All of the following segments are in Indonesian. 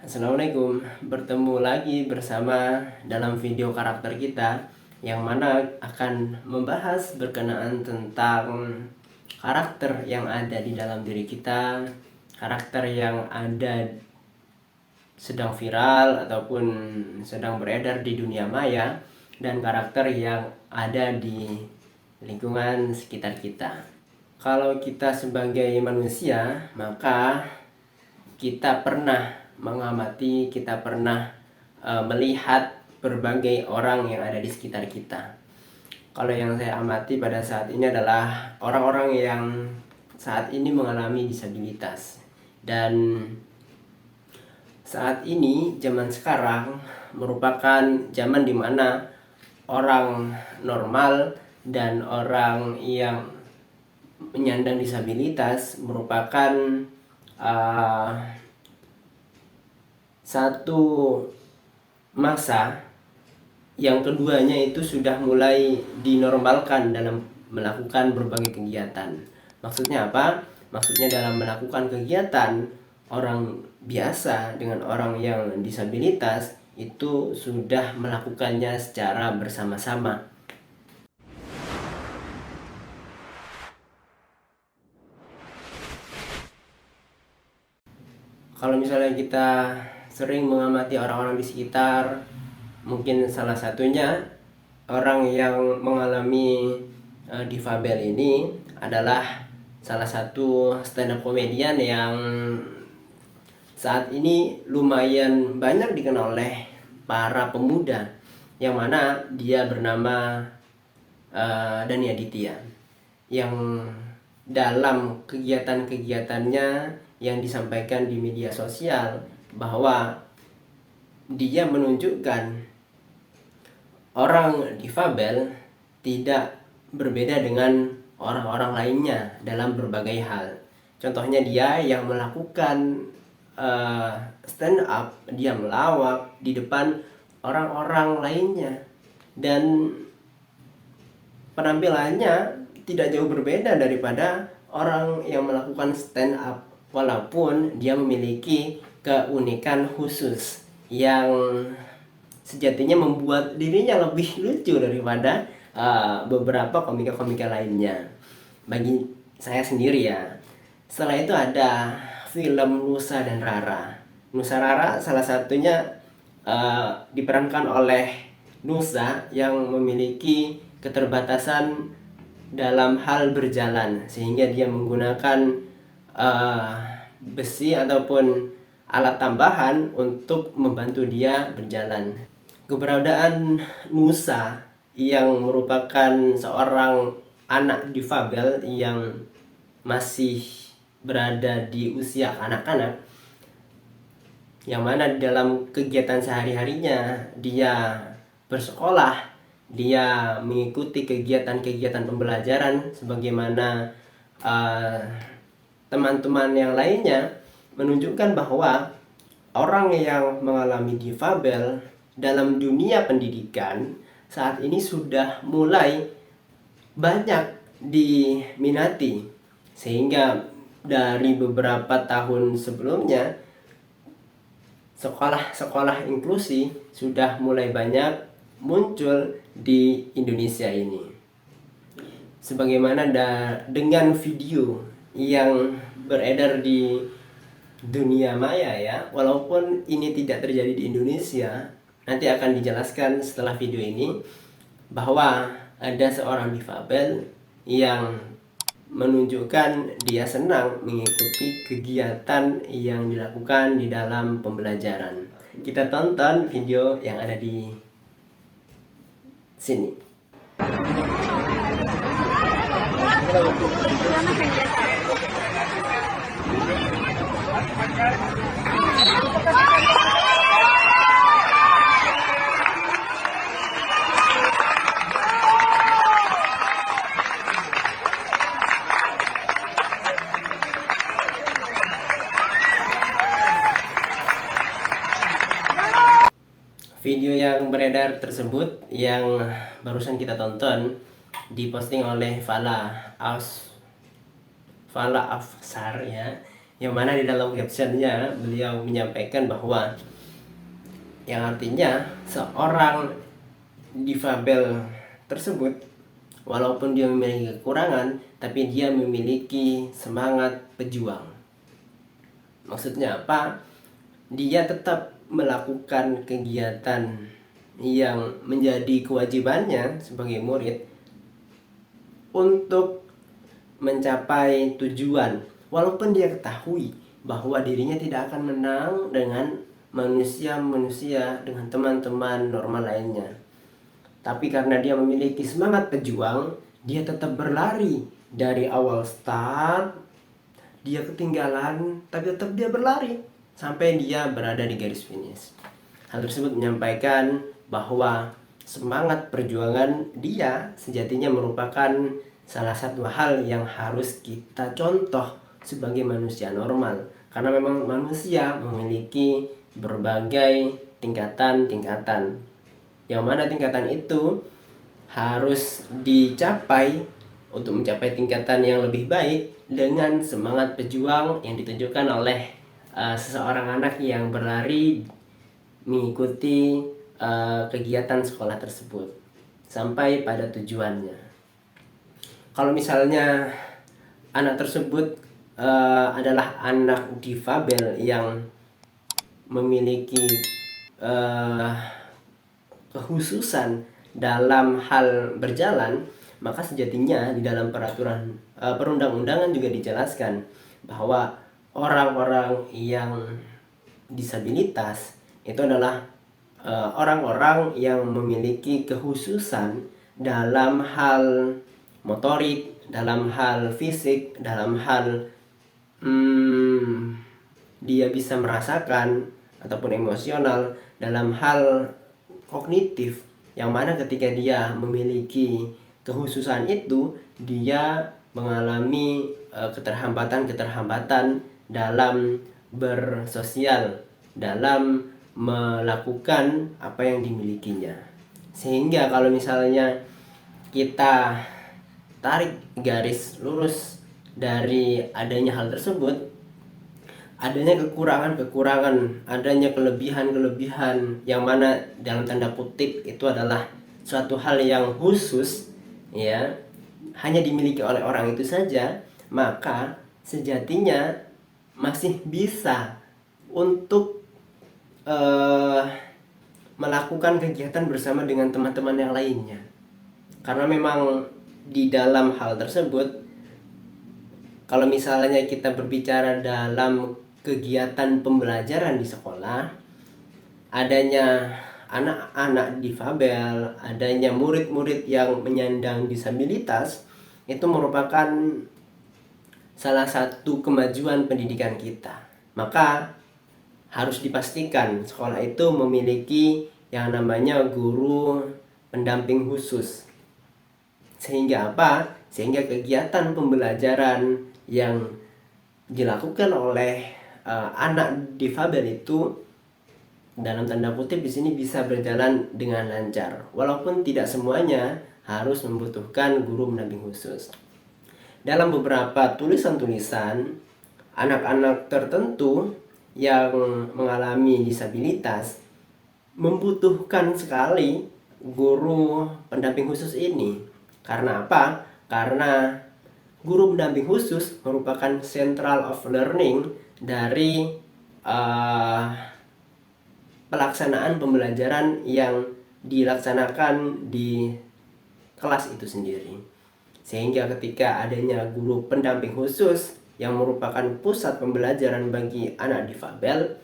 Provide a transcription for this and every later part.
Assalamualaikum, bertemu lagi bersama dalam video karakter kita yang mana akan membahas berkenaan tentang karakter yang ada di dalam diri kita, karakter yang ada sedang viral ataupun sedang beredar di dunia maya, dan karakter yang ada di lingkungan sekitar kita. Kalau kita sebagai manusia, maka kita pernah mengamati, kita pernah melihat berbagai orang yang ada di sekitar kita. Kalau yang saya amati pada saat ini adalah orang-orang yang saat ini mengalami disabilitas. Dan saat ini, zaman sekarang merupakan zaman dimana orang normal dan orang yang menyandang disabilitas merupakan satu masa yang keduanya itu sudah mulai dinormalkan dalam melakukan berbagai kegiatan. Maksudnya apa? Maksudnya dalam melakukan kegiatan, orang biasa dengan orang yang disabilitas itu sudah melakukannya secara bersama-sama. Kalau misalnya kita sering mengamati orang-orang di sekitar, mungkin salah satunya orang yang mengalami difabel ini adalah salah satu stand up comedian yang saat ini lumayan banyak dikenal oleh para pemuda, yang mana dia bernama Dani Aditya, yang dalam kegiatan-kegiatannya yang disampaikan di media sosial bahwa dia menunjukkan orang difabel tidak berbeda dengan orang-orang lainnya dalam berbagai hal. Contohnya dia yang melakukan stand up, dia melawak di depan orang-orang lainnya, dan penampilannya tidak jauh berbeda daripada orang yang melakukan stand up, walaupun dia memiliki keunikan khusus yang sejatinya membuat dirinya lebih lucu daripada beberapa komika-komika lainnya. Bagi saya sendiri ya, setelah itu ada film Nusa dan Rara. Nusa Rara salah satunya diperankan oleh Nusa yang memiliki keterbatasan dalam hal berjalan, sehingga dia menggunakan besi ataupun alat tambahan untuk membantu dia berjalan. Keberadaan Nusa yang merupakan seorang anak difabel yang masih berada di usia anak-anak, yang mana dalam kegiatan sehari-harinya dia bersekolah, dia mengikuti kegiatan-kegiatan pembelajaran sebagaimana teman-teman yang lainnya, menunjukkan bahwa orang yang mengalami difabel dalam dunia pendidikan saat ini sudah mulai banyak diminati, sehingga dari beberapa tahun sebelumnya sekolah-sekolah inklusi sudah mulai banyak muncul di Indonesia ini. Sebagaimana dengan video yang beredar di dunia maya ya, walaupun ini tidak terjadi di Indonesia, nanti akan dijelaskan setelah video ini, bahwa ada seorang difabel yang menunjukkan dia senang mengikuti kegiatan yang dilakukan di dalam pembelajaran. Kita tonton video yang ada di sini. Video yang beredar tersebut yang barusan kita tonton diposting oleh Fala Afsar ya. yang mana di dalam captionnya beliau menyampaikan bahwa yang artinya seorang difabel tersebut walaupun dia memiliki kekurangan tapi dia memiliki semangat pejuang. Maksudnya apa? Dia tetap melakukan kegiatan yang menjadi kewajibannya sebagai murid untuk mencapai tujuan, walaupun dia ketahui bahwa dirinya tidak akan menang dengan manusia-manusia, dengan teman-teman normal lainnya. Tapi karena dia memiliki semangat pejuang, dia tetap berlari. Dari awal start dia ketinggalan, tapi tetap dia berlari sampai dia berada di garis finish. Hal tersebut menyampaikan bahwa semangat perjuangan dia sejatinya merupakan salah satu hal yang harus kita contoh sebagai manusia normal, karena memang manusia memiliki berbagai tingkatan-tingkatan, yang mana tingkatan itu harus dicapai. Untuk mencapai tingkatan yang lebih baik dengan semangat pejuang yang ditunjukkan oleh seseorang anak yang berlari mengikuti kegiatan sekolah tersebut sampai pada tujuannya. Kalau misalnya anak tersebut adalah anak difabel yang memiliki kekhususan dalam hal berjalan, maka sejatinya di dalam peraturan perundang-undangan juga dijelaskan bahwa orang-orang yang disabilitas itu adalah orang-orang yang memiliki kekhususan dalam hal motorik, dalam hal fisik, dalam hal dia bisa merasakan ataupun emosional, dalam hal kognitif, yang mana ketika dia memiliki kekhususan itu dia mengalami keterhambatan-keterhambatan dalam bersosial, dalam melakukan apa yang dimilikinya. Sehingga kalau misalnya kita tarik garis lurus dari adanya hal tersebut, adanya kekurangan-kekurangan, adanya kelebihan-kelebihan yang mana dalam tanda kutip itu adalah suatu hal yang khusus, ya, hanya dimiliki oleh orang itu saja, maka sejatinya masih bisa untuk melakukan kegiatan bersama dengan teman-teman yang lainnya. Karena memang di dalam hal tersebut, kalau misalnya kita berbicara dalam kegiatan pembelajaran di sekolah, adanya anak-anak difabel, adanya murid-murid yang menyandang disabilitas, itu merupakan salah satu kemajuan pendidikan kita. Maka harus dipastikan sekolah itu memiliki yang namanya guru pendamping khusus. Sehingga apa? Sehingga kegiatan pembelajaran yang dilakukan oleh anak difabel itu dalam tanda kutip di sini bisa berjalan dengan lancar, walaupun tidak semuanya harus membutuhkan guru pendamping khusus. Dalam beberapa tulisan-tulisan, anak-anak tertentu yang mengalami disabilitas membutuhkan sekali guru pendamping khusus ini. Karena apa? Karena guru pendamping khusus merupakan central of learning dari pelaksanaan pembelajaran yang dilaksanakan di kelas itu sendiri. Sehingga ketika adanya guru pendamping khusus yang merupakan pusat pembelajaran bagi anak difabel,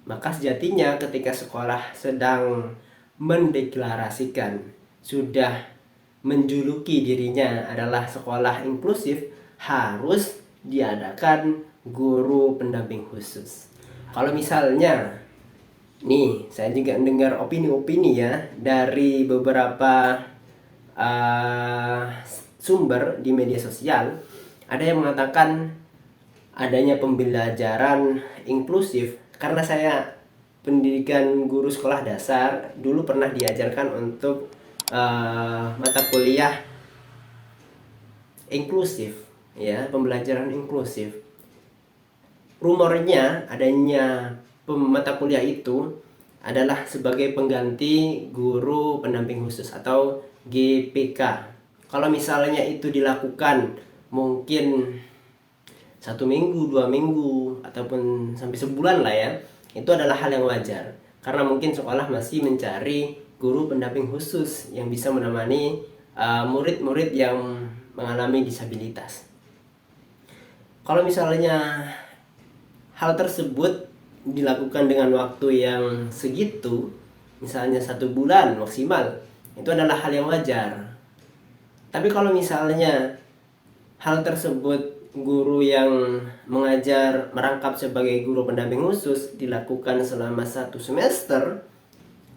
maka sejatinya ketika sekolah sedang mendeklarasikan sudah menjuluki dirinya adalah sekolah inklusif, harus diadakan guru pendamping khusus. Kalau misalnya nih, saya juga mendengar opini-opini ya dari beberapa sumber di media sosial. Ada yang mengatakan adanya pembelajaran inklusif karena saya pendidikan guru sekolah dasar, dulu pernah diajarkan untuk mata kuliah inklusif, ya, pembelajaran inklusif. rumornya adanya mata kuliah itu adalah sebagai pengganti guru pendamping khusus atau GPK. Kalau misalnya itu dilakukan mungkin 1 minggu, 2 minggu, ataupun sampai sebulan lah ya, itu adalah hal yang wajar. Karena mungkin sekolah masih mencari guru pendamping khusus yang bisa menemani murid-murid yang mengalami disabilitas. Kalau misalnya hal tersebut dilakukan dengan waktu yang segitu, misalnya 1 bulan maksimal, itu adalah hal yang wajar. Tapi kalau misalnya hal tersebut guru yang mengajar merangkap sebagai guru pendamping khusus dilakukan selama 1 semester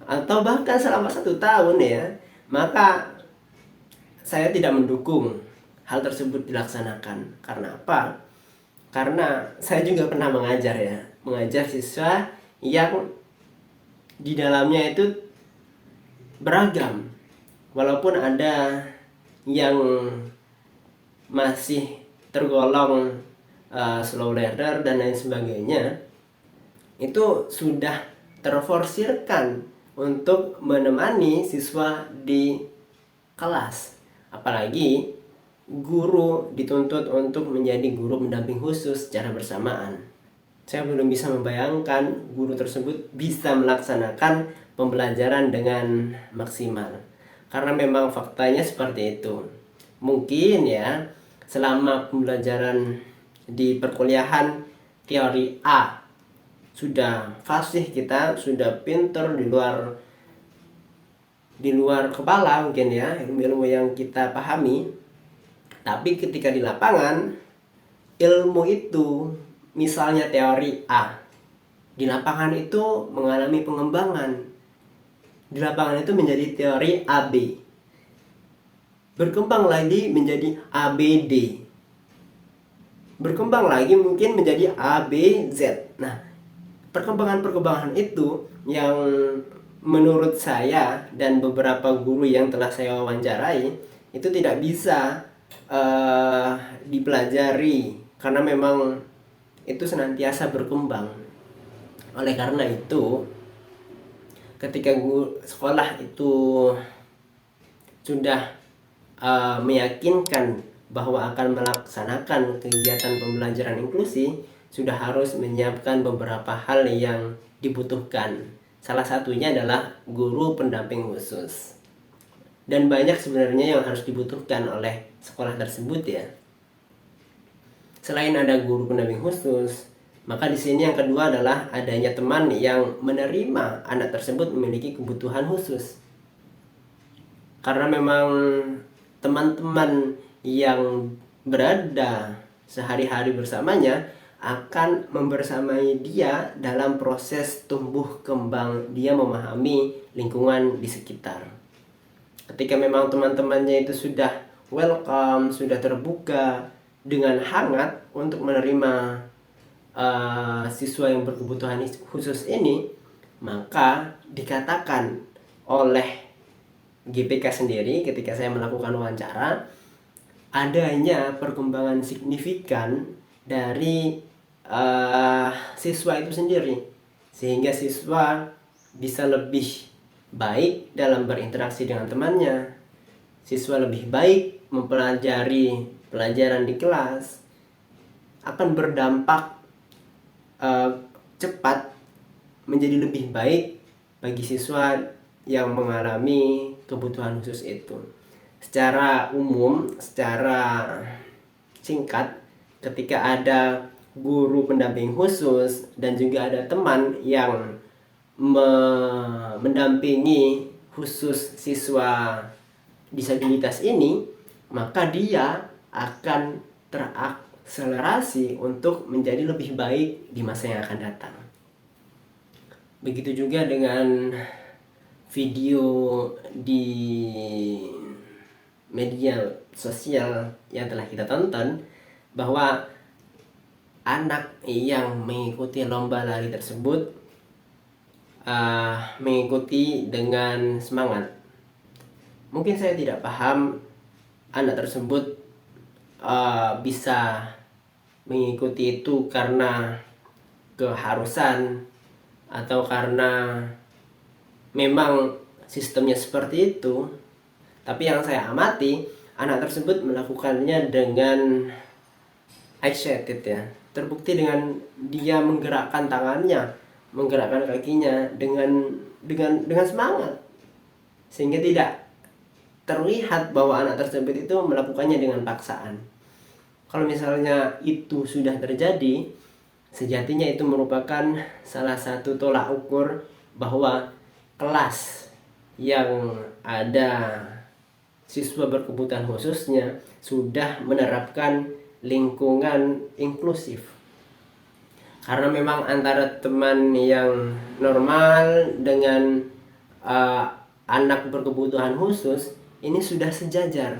atau bahkan selama 1 tahun ya, maka saya tidak mendukung hal tersebut dilaksanakan. Karena apa? Karena saya juga pernah mengajar siswa yang di dalamnya itu beragam, walaupun ada yang masih tergolong slow learner dan lain sebagainya, itu sudah terforsirkan untuk menemani siswa di kelas. Apalagi guru dituntut untuk menjadi guru pendamping khusus secara bersamaan. Saya belum bisa membayangkan guru tersebut bisa melaksanakan pembelajaran dengan maksimal. Karena memang faktanya seperti itu. Mungkin ya, selama pembelajaran di perkuliahan teori A sudah fasih, kita sudah pinter di luar kepala mungkin ya, ilmu yang kita pahami. Tapi ketika di lapangan, ilmu itu misalnya teori A, di lapangan itu mengalami pengembangan. Di lapangan itu menjadi teori AB, berkembang lagi menjadi ABD, berkembang lagi mungkin menjadi ABZ. Nah, perkembangan itu yang menurut saya dan beberapa guru yang telah saya wawancarai itu tidak bisa dipelajari, karena memang itu senantiasa berkembang. Oleh karena itu, ketika sekolah itu sudah meyakinkan bahwa akan melaksanakan kegiatan pembelajaran inklusi, sudah harus menyiapkan beberapa hal yang dibutuhkan. Salah satunya adalah guru pendamping khusus. Dan banyak sebenarnya yang harus dibutuhkan oleh sekolah tersebut ya. Selain ada guru pendamping khusus, maka di sini yang kedua adalah adanya teman yang menerima anak tersebut memiliki kebutuhan khusus. Karena memang teman-teman yang berada sehari-hari bersamanya akan membersamai dia dalam proses tumbuh kembang dia memahami lingkungan di sekitar. Ketika memang teman-temannya itu sudah welcome, sudah terbuka dengan hangat untuk menerima siswa yang berkebutuhan khusus ini, maka dikatakan oleh GPK sendiri ketika saya melakukan wawancara, adanya perkembangan signifikan dari siswa itu sendiri, sehingga siswa bisa lebih baik dalam berinteraksi dengan temannya, siswa lebih baik mempelajari pelajaran di kelas, akan berdampak cepat menjadi lebih baik bagi siswa yang mengalami kebutuhan khusus itu. Secara umum, secara singkat, ketika ada guru pendamping khusus dan juga ada teman yang mendampingi khusus siswa disabilitas ini, maka dia akan terakselerasi untuk menjadi lebih baik di masa yang akan datang. Begitu juga dengan video di media sosial yang telah kita tonton, bahwa anak yang mengikuti lomba lari tersebut mengikuti dengan semangat. Mungkin saya tidak paham anak tersebut bisa mengikuti itu karena keharusan atau karena memang sistemnya seperti itu. Tapi yang saya amati, anak tersebut melakukannya dengan excited ya. Terbukti dengan dia menggerakkan tangannya, menggerakkan kakinya dengan semangat. Sehingga tidak terlihat bahwa anak tersebut itu melakukannya dengan paksaan. Kalau misalnya itu sudah terjadi, sejatinya itu merupakan salah satu tolak ukur bahwa kelas yang ada siswa berkebutuhan khususnya sudah menerapkan lingkungan inklusif. Karena memang antara teman yang normal dengan anak berkebutuhan khusus ini sudah sejajar.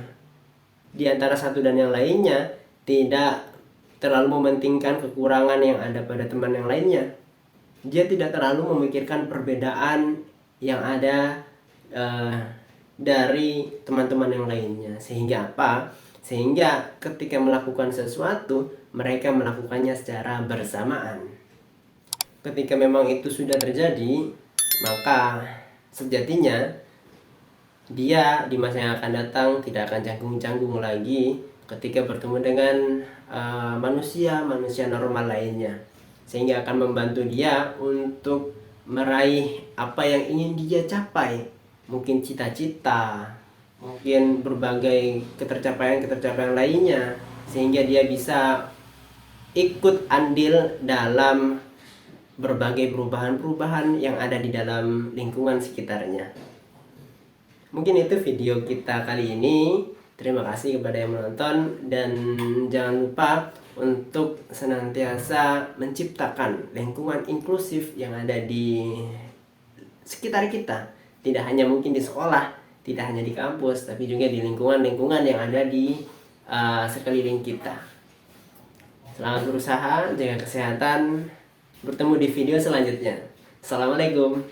Di antara satu dan yang lainnya tidak terlalu mementingkan kekurangan yang ada pada teman yang lainnya. Dia tidak terlalu memikirkan perbedaan yang ada dari teman-teman yang lainnya. Sehingga apa? Sehingga ketika melakukan sesuatu, mereka melakukannya secara bersamaan. Ketika memang itu sudah terjadi, maka sejatinya dia di masa yang akan datang tidak akan canggung-canggung lagi ketika bertemu dengan manusia normal lainnya, sehingga akan membantu dia untuk meraih apa yang ingin dia capai, mungkin cita-cita, mungkin berbagai ketercapaian lainnya, sehingga dia bisa ikut andil dalam berbagai perubahan-perubahan yang ada di dalam lingkungan sekitarnya. Mungkin itu video kita kali ini. Terima kasih kepada yang menonton, dan jangan lupa untuk senantiasa menciptakan lingkungan inklusif yang ada di sekitar kita. Tidak hanya mungkin di sekolah, tidak hanya di kampus, tapi juga di lingkungan-lingkungan yang ada di sekeliling kita. Selamat berusaha, jaga kesehatan. Bertemu di video selanjutnya. Assalamualaikum.